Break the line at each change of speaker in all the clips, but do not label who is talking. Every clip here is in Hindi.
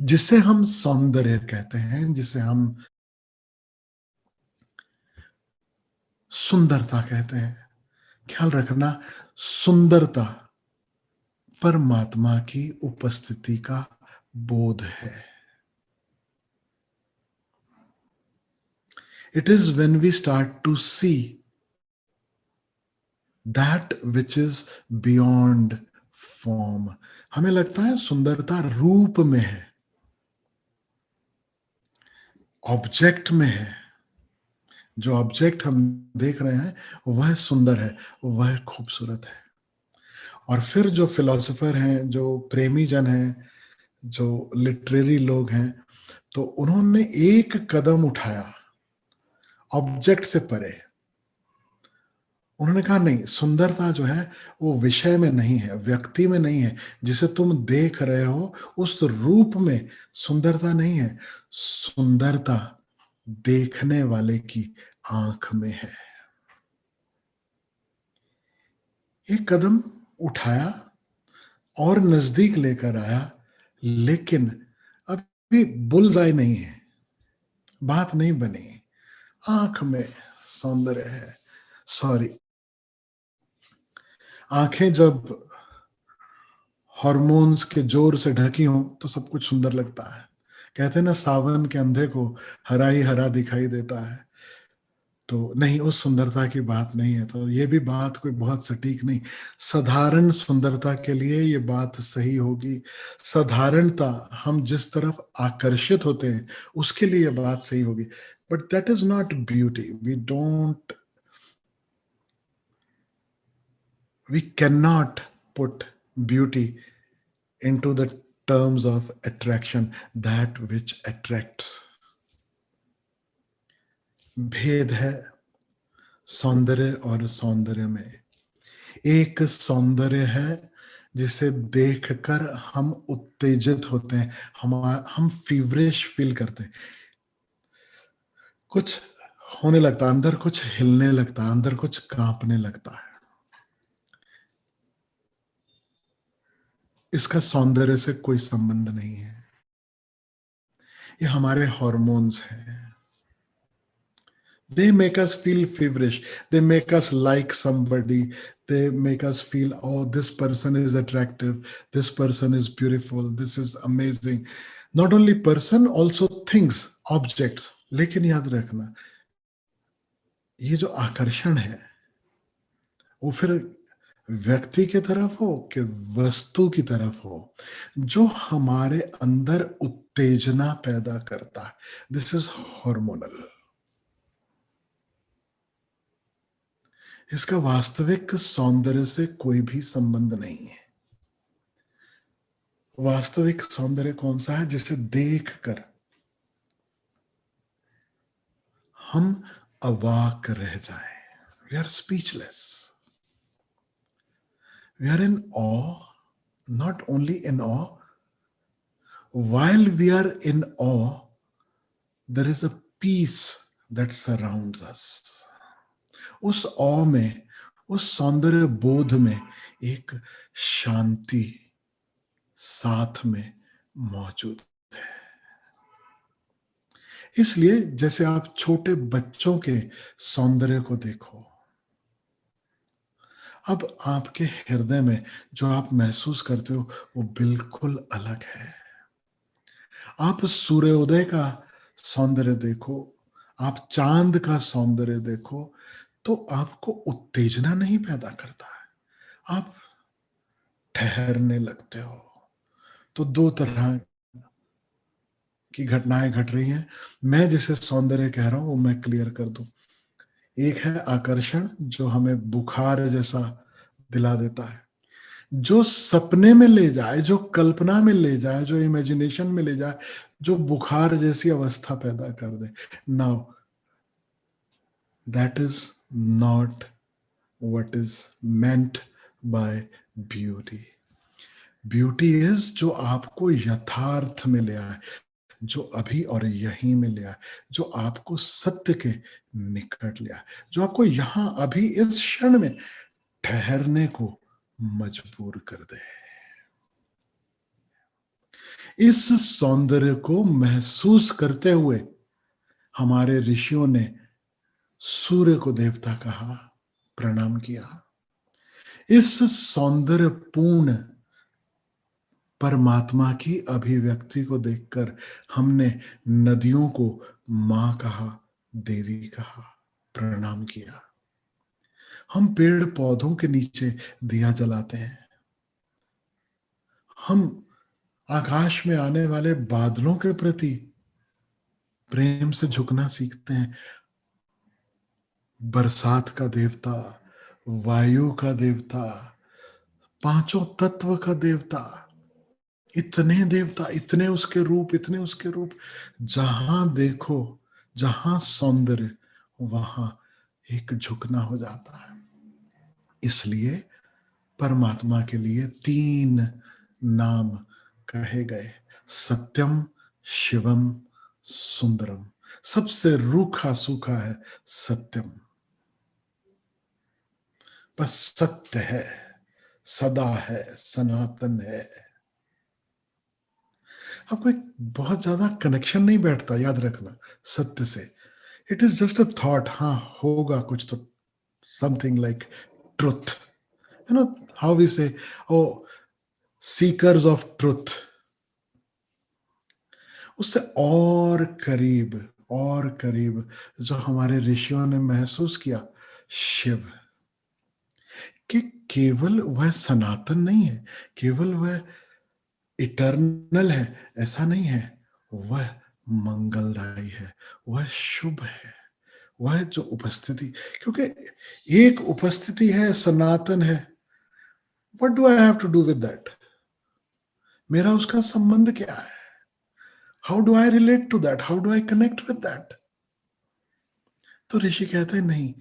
जिसे हम सौंदर्य कहते हैं, जिसे हम सुंदरता कहते हैं। ख्याल रखना, सुंदरता परमात्मा की उपस्थिति का बोध है। It is when we start to see that which is beyond form. हमें लगता है सुंदरता रूप में है, ऑब्जेक्ट में है। जो ऑब्जेक्ट हम देख रहे हैं वह सुंदर है, वह खूबसूरत है। और फिर जो फिलोसोफर हैं, जो प्रेमी जन हैं, जो लिटरेरी लोग हैं, तो उन्होंने एक कदम उठाया ऑब्जेक्ट से परे। उन्होंने कहा नहीं, सुंदरता जो है वो विषय में नहीं है, व्यक्ति में नहीं है, जिसे तुम देख रहे हो उस रूप में सुंदरता नहीं है। सुंदरता देखने वाले की आंख में है। एक कदम उठाया और नजदीक लेकर आया, लेकिन अभी बुलजाई नहीं है, बात नहीं बनी। आंख में सौंदर्य है। सॉरी, आंखें जब हार्मोन्स के जोर से ढकी हों तो सब कुछ सुंदर लगता है। कहते हैं ना, सावन के अंधे को हरा ही हरा दिखाई देता है। तो नहीं, उस सुंदरता की बात नहीं है। तो ये भी बात कोई बहुत सटीक नहीं। साधारण सुंदरता के लिए ये बात सही होगी। साधारणता, हम जिस तरफ आकर्षित होते हैं उसके लिए ये बात सही होगी। But that is not beauty. We can not put beauty into the terms of attraction, that which attracts. भेद है सौंदर्य और सौंदर्य में। एक सौंदर्य है जिसे देखकर हम उत्तेजित होते हैं, हम फीवरिश फील करते हैं, कुछ होने लगता है, अंदर कुछ हिलने लगता है, अंदर कुछ कांपने लगता है। इसका सौंदर्य से कोई संबंध नहीं है। ये हमारे हार्मोन्स हैं। They make us feel feverish. They make us like somebody. They make us feel, oh, this person is attractive. This person is beautiful. This is amazing. Not only person, also things, objects. लेकिन याद रखना, ये जो आकर्षण है वो फिर व्यक्ति की तरफ हो कि वस्तु की तरफ हो, जो हमारे अंदर उत्तेजना पैदा करता है, दिस इज हार्मोनल। इसका वास्तविक सौंदर्य से कोई भी संबंध नहीं है। वास्तविक सौंदर्य कौन सा है? जिसे देखकर हम अवाक रह जाएं। We are speechless, we are in awe, not only in awe, while we are in awe, there is a peace that surrounds us. उस ऑ में, उस सौंदर्य बोध में एक शांति साथ में मौजूद है। इसलिए जैसे आप छोटे बच्चों के सौंदर्य को देखो, अब आपके हृदय में जो आप महसूस करते हो वो बिल्कुल अलग है। आप सूर्योदय का सौंदर्य देखो, आप चांद का सौंदर्य देखो, तो आपको उत्तेजना नहीं पैदा करता है, आप ठहरने लगते हो। तो दो तरह की घटनाएं घट रही हैं। मैं जिसे सौंदर्य कह रहा हूं वो मैं क्लियर कर दूं। एक है आकर्षण, जो हमें बुखार जैसा दिला देता है, जो सपने में ले जाए, जो कल्पना में ले जाए, जो इमेजिनेशन में ले जाए, जो बुखार जैसी अवस्था पैदा कर दे। Now that is not what is meant by beauty. Beauty is जो आपको यथार्थ में ले आए, जो अभी और यहीं में ले आए, जो आपको सत्य के निकट ले आए, जो आपको यहां अभी इस क्षण में ठहरने को मजबूर कर दे। इस सौंदर्य को महसूस करते हुए हमारे ऋषियों ने सूर्य को देवता कहा, प्रणाम किया। इस सौंदर्यपूर्ण परमात्मा की अभिव्यक्ति को देखकर हमने नदियों को मां कहा, देवी कहा, प्रणाम किया। हम पेड़ पौधों के नीचे दिया जलाते हैं। हम आकाश में आने वाले बादलों के प्रति प्रेम से झुकना सीखते हैं। बरसात का देवता, वायु का देवता, पांचों तत्व का देवता, इतने देवता, इतने उसके रूप, इतने उसके रूप। जहां देखो, जहां सौंदर्य, वहां एक झुकना हो जाता है। इसलिए परमात्मा के लिए 3 नाम कहे गए, सत्यम, शिवम, सुंदरम। सबसे रूखा सूखा है सत्यम। बस सत्य है, सदा है, सनातन है। आपको एक बहुत ज्यादा कनेक्शन नहीं बैठता, याद रखना, सत्य से। It is just a thought, हाँ होगा कुछ तो, something like truth, you know how we say, O seekers of truth. उससे और करीब जो हमारे ऋषियों ने महसूस किया, शिव, कि केवल वह सनातन नहीं है, केवल वह इटर्नल है, ऐसा नहीं है। वह मंगलदायी है, वह शुभ है। वह जो उपस्थिति, क्योंकि एक उपस्थिति है, सनातन है, what do I have to do with that? मेरा उसका संबंध क्या है? How do I relate to that? How do I connect with that? तो ऋषि कहते हैं नहीं,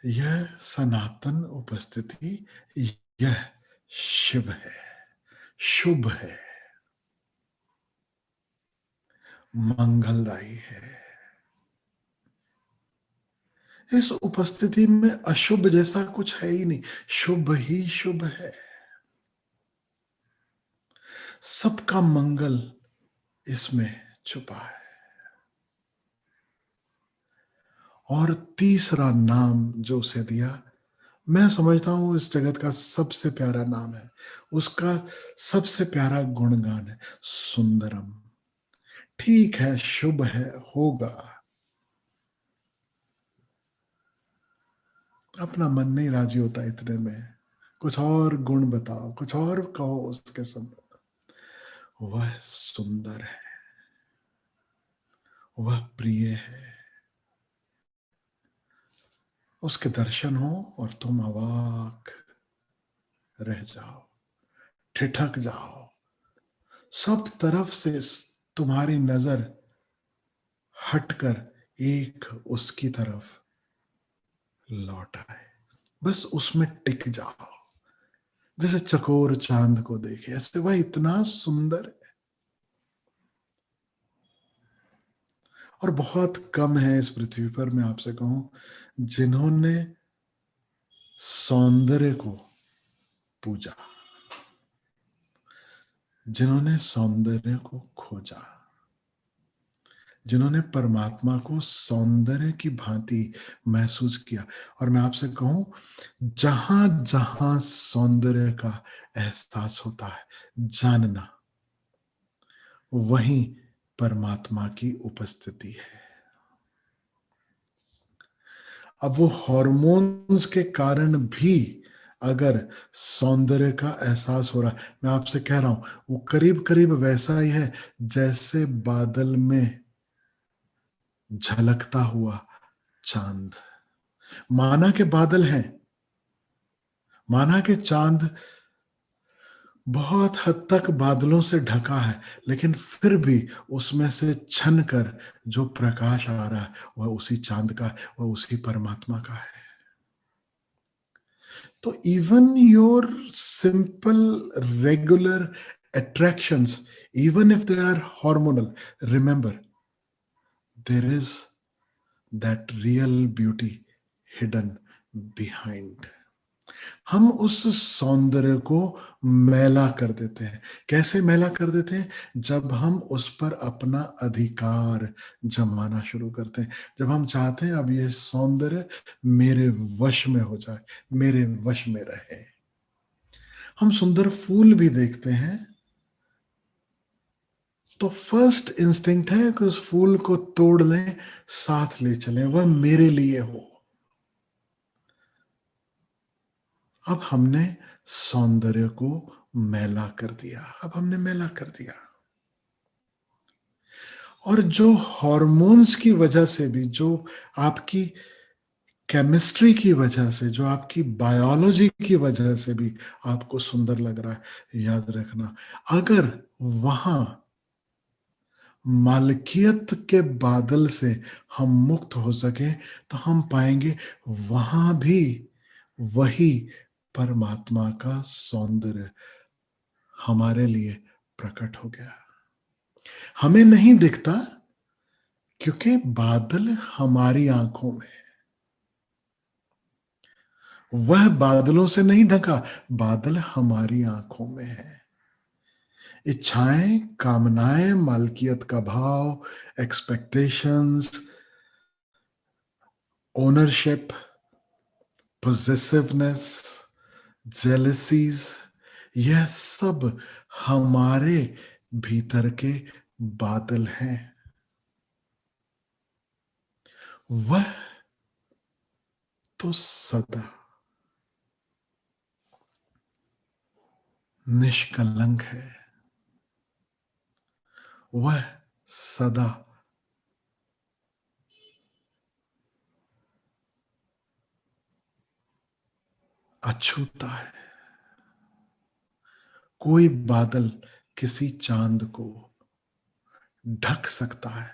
यह सनातन उपस्थिति, यह शिव है, शुभ है, मंगलदायी है। इस उपस्थिति में अशुभ जैसा कुछ है ही नहीं, शुभ ही शुभ है। सबका मंगल इसमें छुपा है। और तीसरा नाम जो उसे दिया, मैं समझता हूं इस जगत का सबसे प्यारा नाम है, उसका सबसे प्यारा गुणगान है, सुंदरम। ठीक है, शुभ है, होगा। अपना मन नहीं राजी होता इतने में, कुछ और गुण बताओ, कुछ और कहो उसके संबंध। वह सुंदर है, वह प्रिय है। उसके दर्शन हो और तुम अवाक रह जाओ, ठिठक जाओ। सब तरफ से तुम्हारी नजर हटकर एक उसकी तरफ लौट आए, बस उसमें टिक जाओ। जैसे चकोर चांद को देखे, ऐसे वह इतना सुंदर है। और बहुत कम है इस पृथ्वी पर, मैं आपसे कहूं, जिन्होंने सौंदर्य को पूजा, जिन्होंने सौंदर्य को खोजा, जिन्होंने परमात्मा को सौंदर्य की भांति महसूस किया। और मैं आपसे कहूं, जहां जहां सौंदर्य का एहसास होता है, जानना वहीं परमात्मा की उपस्थिति है। अब वो हॉर्मोन्स के कारण भी अगर सौंदर्य का एहसास हो रहा है, मैं आपसे कह रहा हूं, वो करीब करीब वैसा ही है जैसे बादल में झलकता हुआ चांद। माना के बादल हैं, माना के चांद बहुत हद तक बादलों से ढका है, लेकिन फिर भी उसमें से छन कर जो प्रकाश आ रहा है वह उसी चांद का, वह उसी परमात्मा का है। तो even your simple regular attractions, even if they are hormonal, remember there is that real beauty hidden behind. हम उस सौंदर्य को मैला कर देते हैं। कैसे मैला कर देते हैं? जब हम उस पर अपना अधिकार जमाना शुरू करते हैं, जब हम चाहते हैं अब ये सौंदर्य मेरे वश में हो जाए, मेरे वश में रहे। हम सुंदर फूल भी देखते हैं तो फर्स्ट इंस्टिंक्ट है कि उस फूल को तोड़ लें, साथ ले चलें, वह मेरे लिए हो। अब हमने सौंदर्य को मैला कर दिया, अब हमने मैला कर दिया। और जो हॉर्मोन्स की वजह से भी, जो आपकी केमिस्ट्री की वजह से, जो आपकी बायोलॉजी की वजह से भी आपको सुंदर लग रहा है, याद रखना, अगर वहां मालकियत के बादल से हम मुक्त हो सके तो हम पाएंगे वहां भी वही परमात्मा का सौंदर्य हमारे लिए प्रकट हो गया। हमें नहीं दिखता क्योंकि बादल हमारी आंखों में, वह बादलों से नहीं ढका, बादल हमारी आंखों में है। इच्छाएं, कामनाएं, मालकियत का भाव, एक्सपेक्टेशंस, ओनरशिप, पोजेसिवनेस, जेलसीज, यह सब हमारे भीतर के बादल हैं। वह तो सदा निष्कलंक है, वह सदा अछूता है। कोई बादल किसी चांद को ढक सकता है,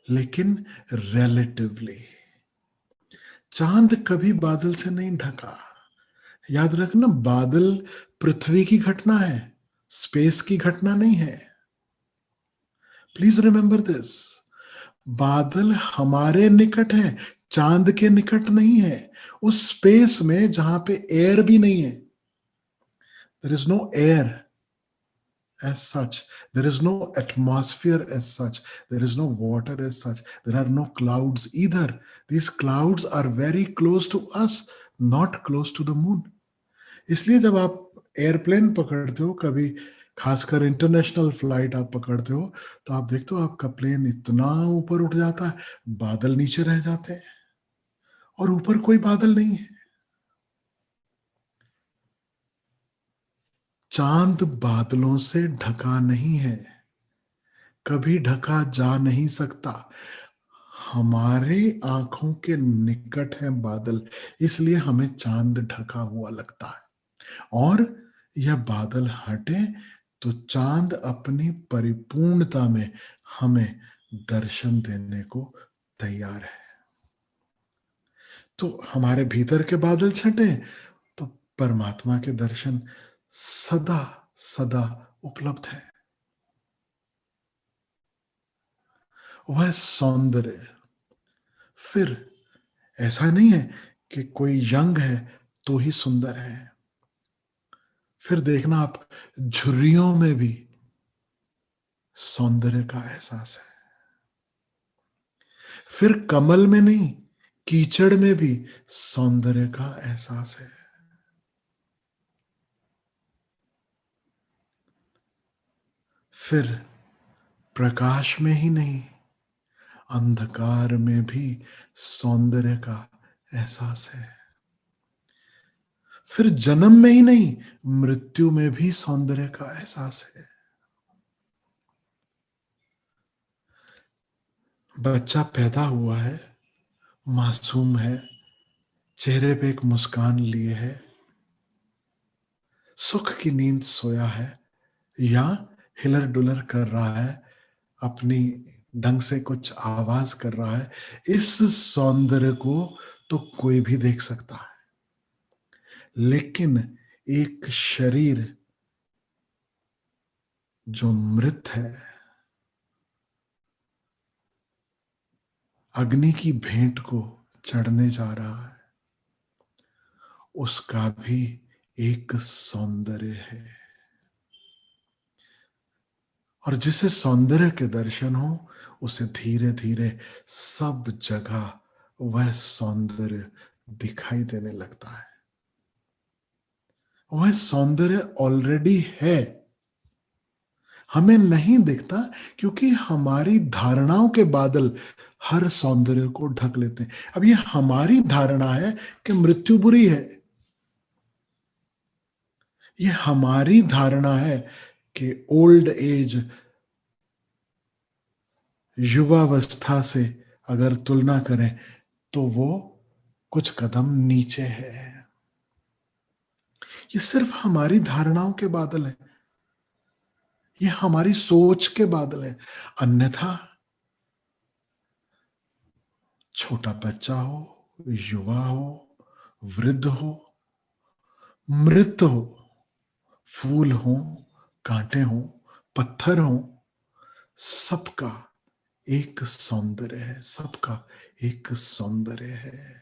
लेकिन रिलेटिवली। चांद कभी बादल से नहीं ढका। याद रखना, बादल पृथ्वी की घटना है, स्पेस की घटना नहीं है। Please remember this. बादल हमारे निकट है, चांद के निकट नहीं है। उस स्पेस में जहां पे एयर भी नहीं है, there is no air as such, there is no atmosphere as such, there is no water as such, there are no clouds either. These clouds are very close to us, not close to the moon. इसलिए जब आप एयरप्लेन पकड़ते हो कभी, खासकर इंटरनेशनल फ्लाइट आप पकड़ते हो, तो आप देखते हो आपका प्लेन इतना ऊपर उठ जाता है, बादल नीचे रह जाते हैं और ऊपर कोई बादल नहीं है। चांद बादलों से ढका नहीं है, कभी ढका जा नहीं सकता। हमारे आंखों के निकट है बादल, इसलिए हमें चांद ढका हुआ लगता है। और यह बादल हटे तो चांद अपनी परिपूर्णता में हमें दर्शन देने को तैयार है। तो हमारे भीतर के बादल छटे तो परमात्मा के दर्शन सदा सदा उपलब्ध है। वह सौंदर्य, फिर ऐसा नहीं है कि कोई यंग है तो ही सुंदर है। फिर देखना आप, झुर्रियों में भी सौंदर्य का एहसास है। फिर कमल में नहीं, कीचड़ में भी सौंदर्य का एहसास है। फिर प्रकाश में ही नहीं, अंधकार में भी सौंदर्य का एहसास है। फिर जन्म में ही नहीं, मृत्यु में भी सौंदर्य का एहसास है। बच्चा पैदा हुआ है, मासूम है, चेहरे पे एक मुस्कान लिए है, सुख की नींद सोया है, या हिलर डुलर कर रहा है, अपनी ढंग से कुछ आवाज कर रहा है, इस सौंदर्य को तो कोई भी देख सकता है। लेकिन एक शरीर जो मृत है, अग्नि की भेंट को चढ़ने जा रहा है, उसका भी एक सौंदर्य है। और जिसे सौंदर्य के दर्शन हो, उसे धीरे धीरे सब जगह वह सौंदर्य दिखाई देने लगता है। वह सौंदर्य ऑलरेडी है, हमें नहीं दिखता क्योंकि हमारी धारणाओं के बादल हर सौंदर्य को ढक लेते हैं। अब ये हमारी धारणा है कि मृत्यु बुरी है, ये हमारी धारणा है कि ओल्ड एज युवावस्था से अगर तुलना करें तो वो कुछ कदम नीचे है। ये सिर्फ हमारी धारणाओं के बादल है, ये हमारी सोच के बादल है। अन्यथा छोटा बच्चा हो, युवा हो, वृद्ध हो, मृत हो, फूल हो, कांटे हो, पत्थर हो, सबका एक सौंदर्य है, सबका एक सौंदर्य है।